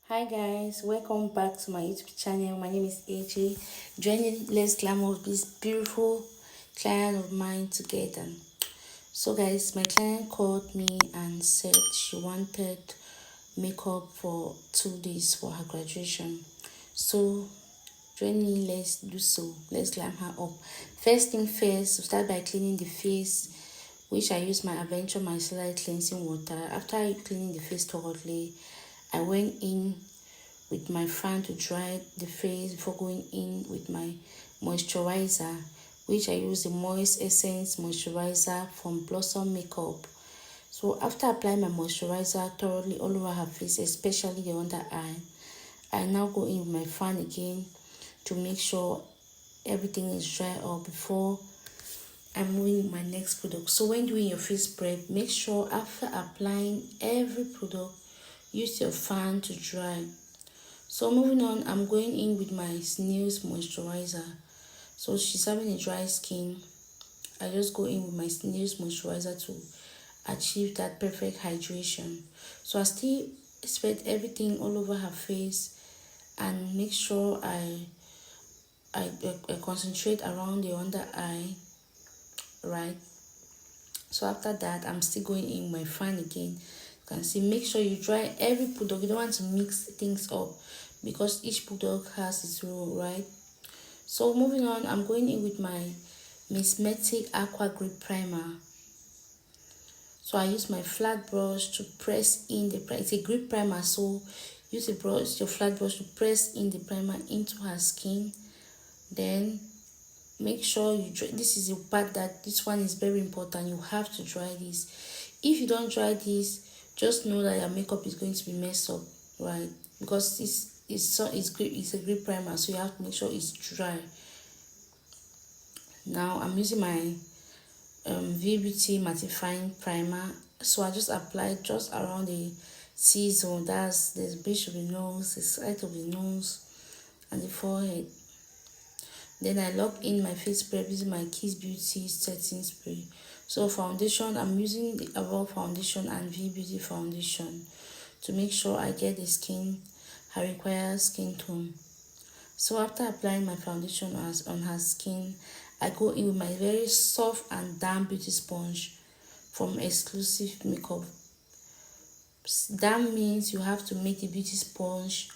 Hi guys, welcome back to my YouTube channel. My name is AJ. Joining Let's Glamour with this beautiful client of mine together. So guys, my client called me and said she wanted makeup for 2 days for her graduation. So join me, let's do so. Let's glam her up. First thing first, we start by cleaning the face, which I use my Adventure Micellar cleansing water. After cleaning the face thoroughly, I went in with my fan to dry the face before going in with my moisturizer, which I use the Moist Essence moisturizer from Blossom Makeup. So after applying my moisturizer thoroughly all over her face, especially the under eye, I now go in with my fan again to make sure everything is dry up before I'm moving with my next product. So when doing your face prep, make sure after applying every product, use your fan to dry. So moving on, I'm going in with my Snail's moisturizer. So she's having a dry skin. I just go in with my Snail's moisturizer to achieve that perfect hydration. So I still spread everything all over her face and make sure I concentrate around the under eye, right? So after that, I'm still going in my fan again. You can see, make sure you dry every product. You don't want to mix things up because each product has its role, right? So moving on, I'm going in with my Miss Metic Aqua Grip Primer. So I use my flat brush to press in the primer. It's a grip primer, so use your flat brush to press in the primer into her skin. Then make sure you dry. This is a part that this one is very important. You have to dry this. If you don't dry this, just know that your makeup is going to be messed up, right? Because it's a grip primer, so you have to make sure it's dry. Now I'm using my VBT mattifying primer. So I just applied just around the T-zone. That's the base of the nose, the side of the nose, and the forehead. Then I lock in my face prep using my Kiss Beauty setting spray. So foundation, I'm using the Avour foundation and V Beauty foundation to make sure I get the skin, her required skin tone. So after applying my foundation on her skin, I go in with my very soft and damp beauty sponge from Exclusive Makeup. Damp means you have to make the beauty sponge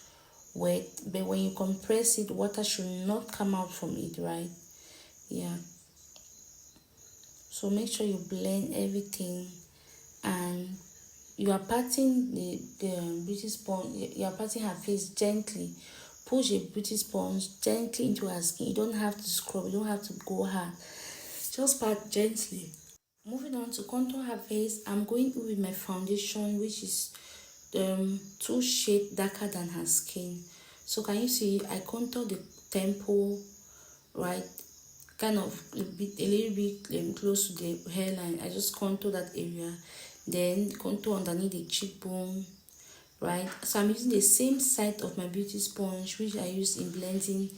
wet, but when you compress it, water should not come out from it, right? Yeah. So make sure you blend everything and you are patting the beauty sponge, you are patting her face gently. Push a beauty sponge gently into her skin. You don't have to scrub, you don't have to go hard. Just pat gently. Moving on to contour her face, I'm going in with my foundation, which is 2 shades darker than her skin. So can you see I contour the temple, right? Kind of a little bit close to the hairline. I just contour that area, then contour underneath the cheekbone, right? So I'm using the same side of my beauty sponge which I use in blending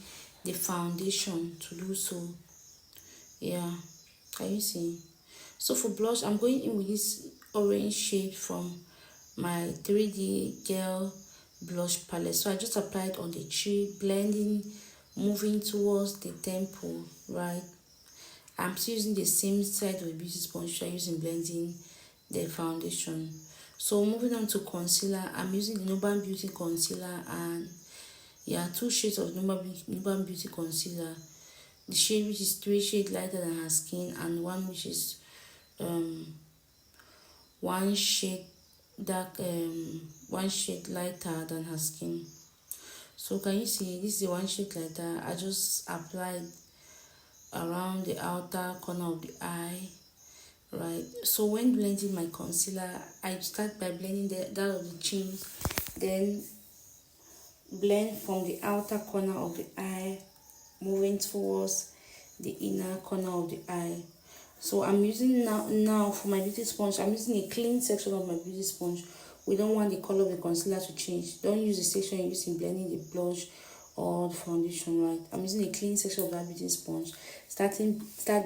the foundation to do so. Yeah, can you see? So for blush, I'm going in with this orange shade from my 3D Gel blush palette. So I just applied on the cheek, blending, moving towards the temple, right? I'm still using the same side of the beauty sponge I use in blending the foundation. So moving on to concealer, I'm using the Nuban Beauty concealer, and yeah, 2 shades of Nuban Beauty concealer. The shade which is 3 shades lighter than her skin, and one which is 1 shade dark, 1 shade lighter than her skin. So can you see, this is the 1 shade lighter. I just applied around the outer corner of the eye, right? So when blending my concealer, I start by blending that of the chin, then blend from the outer corner of the eye, moving towards the inner corner of the eye. So I'm using now for my beauty sponge, I'm using a clean section of my beauty sponge. We don't want the color of the concealer to change. Don't use the section you use in blending the blush or the foundation, right? I'm using a clean section of that beauty sponge. Start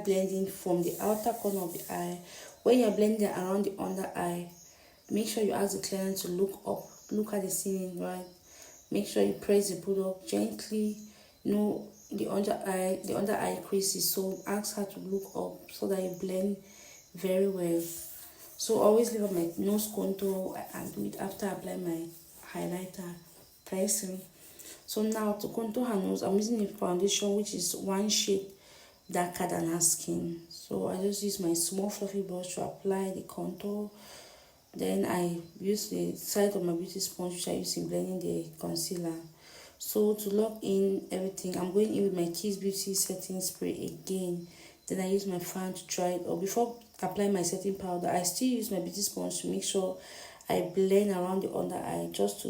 blending from the outer corner of the eye. When you're blending around the under eye, make sure you ask the client to look up, look at the ceiling, right? Make sure you press the product gently, the under eye creases. So ask her to look up so that you blend very well. So always leave out my nose contour and do it after I apply my highlighter pressing. So now to contour her nose, I'm using a foundation which is one shade darker than her skin. So I just use my small fluffy brush to apply the contour. Then I use the side of my beauty sponge which I use in blending the concealer. So to lock in everything, I'm going in with my Kiss Beauty setting spray again. Then I use my fan to dry it. Or before applying my setting powder, I still use my beauty sponge to make sure I blend around the under eye just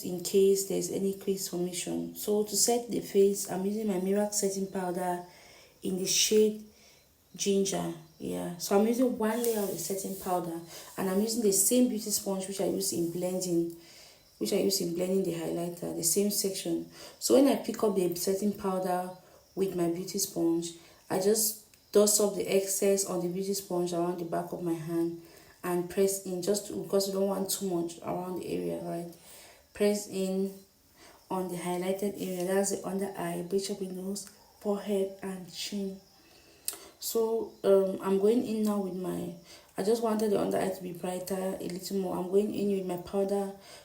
in case there's any crease formation. So to set the face, I'm using my Merak setting powder in the shade ginger. Yeah, so I'm using one layer of the setting powder, and I'm using the same beauty sponge which I use in blending the highlighter, the same section. So when I pick up the setting powder with my beauty sponge, I just dust off the excess on the beauty sponge around the back of my hand and press in, because you don't want too much around the area, right? Press in on the highlighted area, that's the under eye, bridge of the nose, forehead and chin. So I'm going in now with I just wanted the under eye to be brighter a little more. I'm going in with my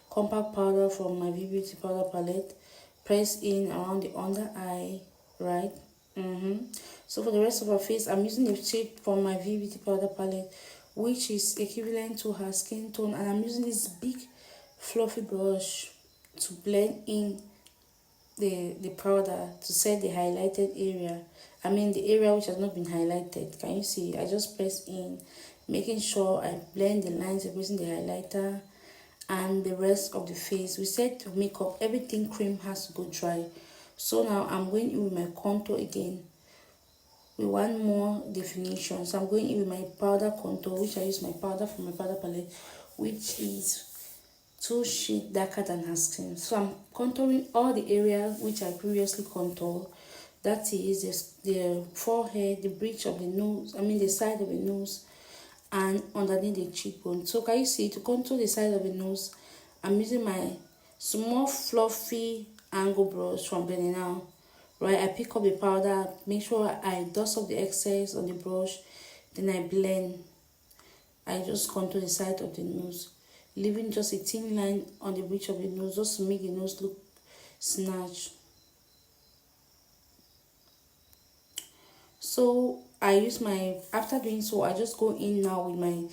compact powder from my Beauty powder palette. Press in around the under eye, right? So for the rest of her face, I'm using a shade from my Beauty powder palette, which is equivalent to her skin tone, and I'm using this big fluffy brush to blend in the powder to set the highlighted area. I mean the area which has not been highlighted. Can you see? I just press in, making sure I blend the lines using the highlighter and the rest of the face. We said to makeup, everything cream has to go dry. So now I'm going in with my contour again. We want more definition. So I'm going in with my powder contour, which I use my powder from my powder palette, which is 2 shades darker than her skin. So I'm contouring all the areas which I previously contoured. That is the forehead, the bridge of the nose, the side of the nose, and underneath the cheekbone. So can you see, to contour the side of the nose, I'm using my small fluffy angle brush from Veninow. Right, I pick up the powder, make sure I dust off the excess on the brush, then I blend. I just contour the side of the nose, leaving just a thin line on the bridge of the nose just to make the nose look snatched. So after doing so, I just go in now with my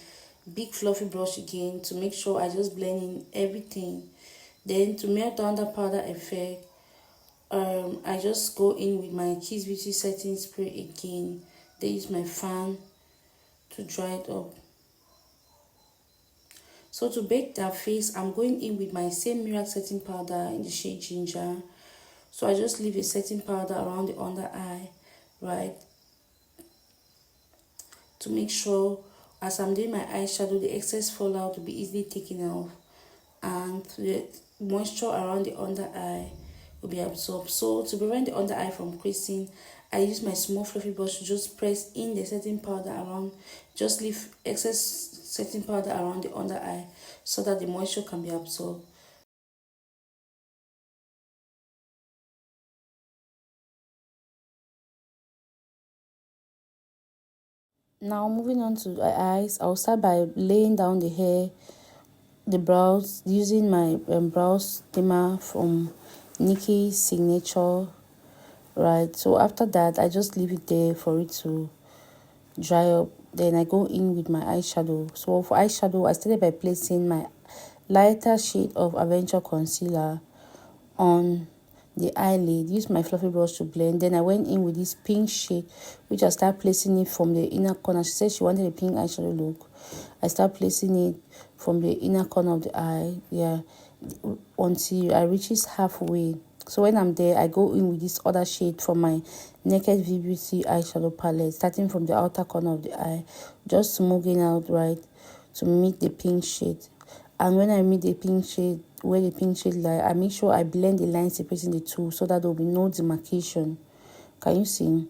big fluffy brush again to make sure I just blend in everything. Then to melt down the powder effect, I just go in with my Kiss Beauty setting spray again. Then use my fan to dry it up. So to bake that face, I'm going in with my same Merak setting powder in the shade ginger. So I just leave a setting powder around the under eye, right? To make sure as I'm doing my eyeshadow, the excess fallout will be easily taken off, and the moisture around the under eye will be absorbed. So to prevent the under eye from creasing, I use my small fluffy brush to just press in the setting powder around, just leave excess setting powder around the under eye so that the moisture can be absorbed. Now moving on to the eyes, I'll start by laying down the brows using my brow steamer from Nikki's Signature. Right, so after that I just leave it there for it to dry up. Then I go in with my eyeshadow. So for eyeshadow, I started by placing my lighter shade of Adventure concealer on the eyelid. Use my fluffy brush to blend. Then I went in with this pink shade, which I start placing it from the inner corner. She said she wanted a pink eyeshadow look. I start placing it from the inner corner of the eye, until I reaches halfway. So when I'm there, I go in with this other shade from my Naked Beauty eyeshadow palette, starting from the outer corner of the eye, just smoothing out, right, to meet the pink shade. And when I meet the pink shade, where the pink shade lie, I make sure I blend the lines separating the two so that there will be no demarcation. Can you see?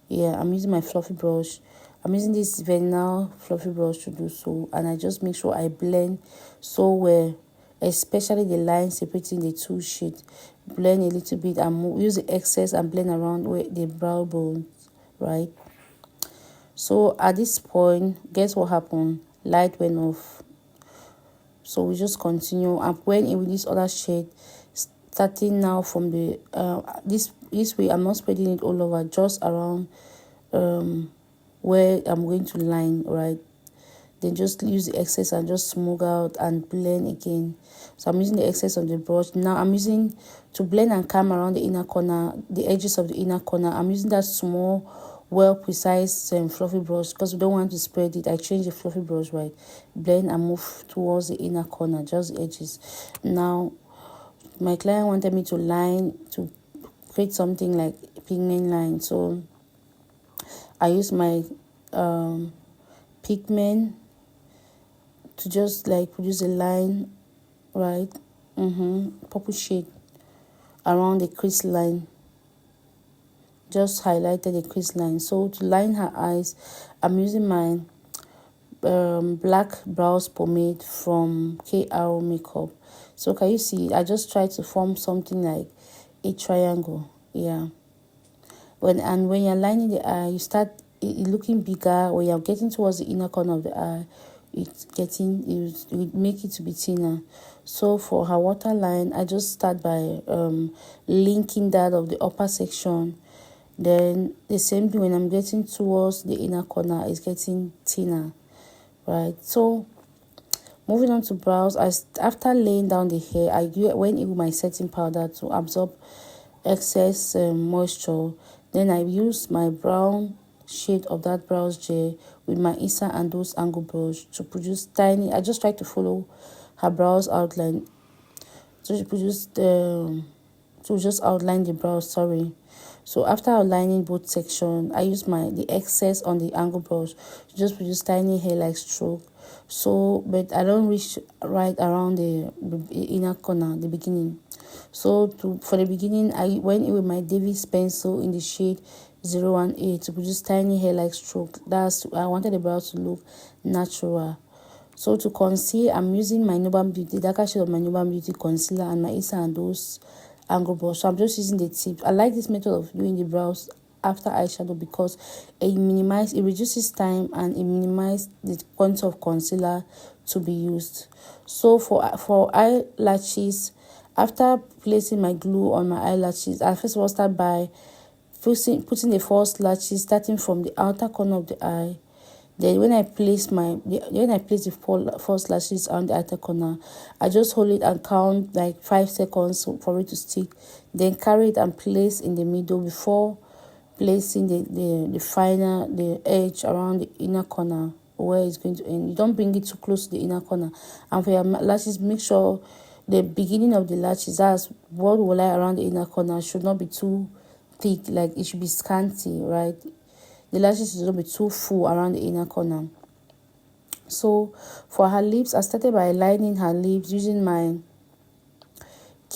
Yeah, I'm using my fluffy brush. I'm using this Veninow fluffy brush to do so, and I just make sure I blend so well especially the line separating the two shades. Blend a little bit and use the excess and blend around where the brow bone, right? So at this point, guess what happened? Light went off. So we just continue and went in with this other shade, starting now from the this way. I'm not spreading it all over, just around where I'm going to line, right? Then just use the excess and just smooth out and blend again. So I'm using the excess on the brush. Now I'm using to blend and come around the inner corner, the edges of the inner corner. I'm using that small, well precise fluffy brush because we don't want to spread it. I change the fluffy brush, right? Blend and move towards the inner corner, just the edges. Now my client wanted me to line, to create something like a pigment line. So I use my pigment to just like produce a line, right? Purple shade around the crease line. Just highlighted the crease line. So to line her eyes, I'm using my black brows pomade from Avour makeup. So can you see, I just try to form something like a triangle. Yeah. When you're lining the eye, you start it looking bigger. When you're getting towards the inner corner of the eye, it make it to be thinner. So for her waterline, I just start by linking that of the upper section. Then the same thing when I'm getting towards the inner corner, is getting thinner, right? So moving on to brows, after laying down the hair, I went in with my setting powder to absorb excess moisture. Then I used my brown shade of that brows gel with my Issa and those angle brush to produce tiny. I just try to follow her brows outline. So she produced to just outline the brows. Sorry. So after outlining both sections, I use the excess on the angle brush to just produce tiny hair-like stroke. So, but I don't reach right around the inner corner, the beginning. So for the beginning, I went in with my Davis pencil in the shade 018 to produce tiny hair-like stroke. I wanted the brows to look natural. So to conceal, I'm using my Nuban Beauty, the darker shade of my Nuban Beauty concealer and my Issa and those angle brush. So I'm just using the tip. I like this method of doing the brows after eyeshadow because it reduces time and it minimizes the quantity of concealer to be used. So for eyelashes, after placing my glue on my eyelashes, I first of all start by putting the false lashes starting from the outer corner of the eye. Then when I place the false lashes on the outer corner, I just hold it and count like 5 seconds for it to stick. Then carry it and place in the middle before placing the edge around the inner corner where it's going to end. You don't bring it too close to the inner corner. And for your lashes, make sure the beginning of the lashes, that's what will lie around the inner corner, should not be too thick. Like it should be scanty, right? The lashes should not be too full around the inner corner. So for her lips, I started by lining her lips using my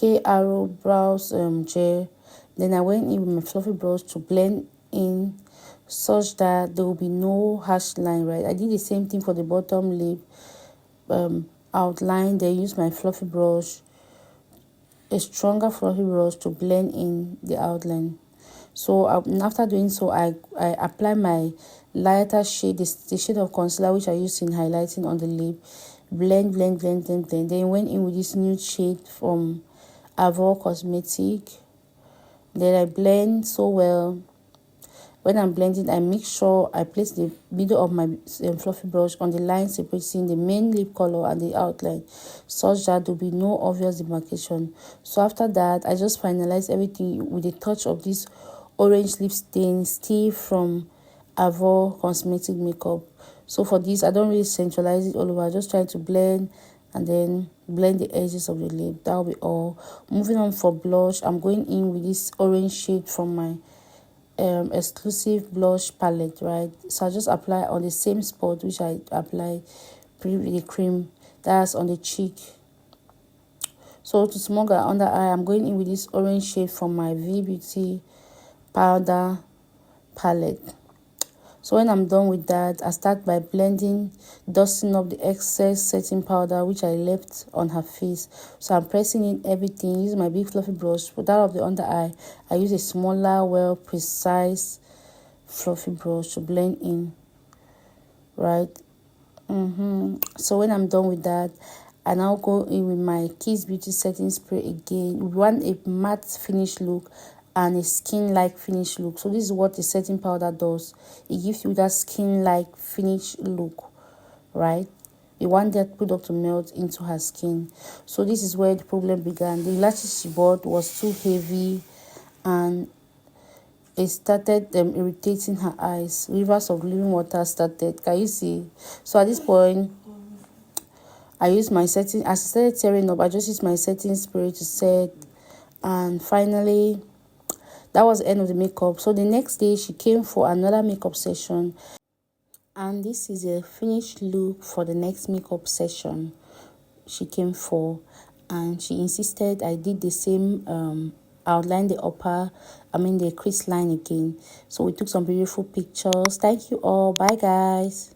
Avour brows gel. Then I went in with my fluffy brush to blend in such that there will be no harsh line, right? I did the same thing for the bottom lip outline. Then use my fluffy brush, a stronger fluffy brush, to blend in the outline. So after doing so, I apply my lighter shade, the shade of concealer which I used in highlighting on the lip. Blend. Then went in with this nude shade from Avour Cosmetic. Then I blend so well. When I'm blending, I make sure I place the middle of my fluffy brush on the line separating the main lip color and the outline, such that there will be no obvious demarcation. So after that, I just finalize everything with a touch of this orange lip stain still from Avour Cosmetic makeup. So for this, I don't really centralize it all over. I just try to blend and then blend the edges of the lip. That'll be all. Moving on for blush, I'm going in with this orange shade from my exclusive blush palette, right? So I just apply on the same spot which I applied previously, the cream, that's on the cheek. So to smudge her under eye, I'm going in with this orange shade from my V Beauty powder palette. So when I'm done with that, I start by blending, dusting up the excess setting powder which I left on her face. So I'm pressing in everything using my big fluffy brush. For that of the under eye, I use a smaller, well precise fluffy brush to blend in, right? So when I'm done with that, I now go in with my Kiss Beauty setting spray again. We want a matte finish look and a skin like finish look. So this is what the setting powder does. It gives you that skin like finish look, right? You want that product to melt into her skin. So this is where the problem began. The lashes she bought was too heavy and it started irritating her eyes. Rivers of living water started. Can you see? So at this point, I used my setting. As it started tearing up, I just used my setting spray to set. And finally, that was the end of the makeup. So the next day, she came for another makeup session. And this is a finished look for the next makeup session she came for. And she insisted I did the same outline the crease line again. So we took some beautiful pictures. Thank you all. Bye guys.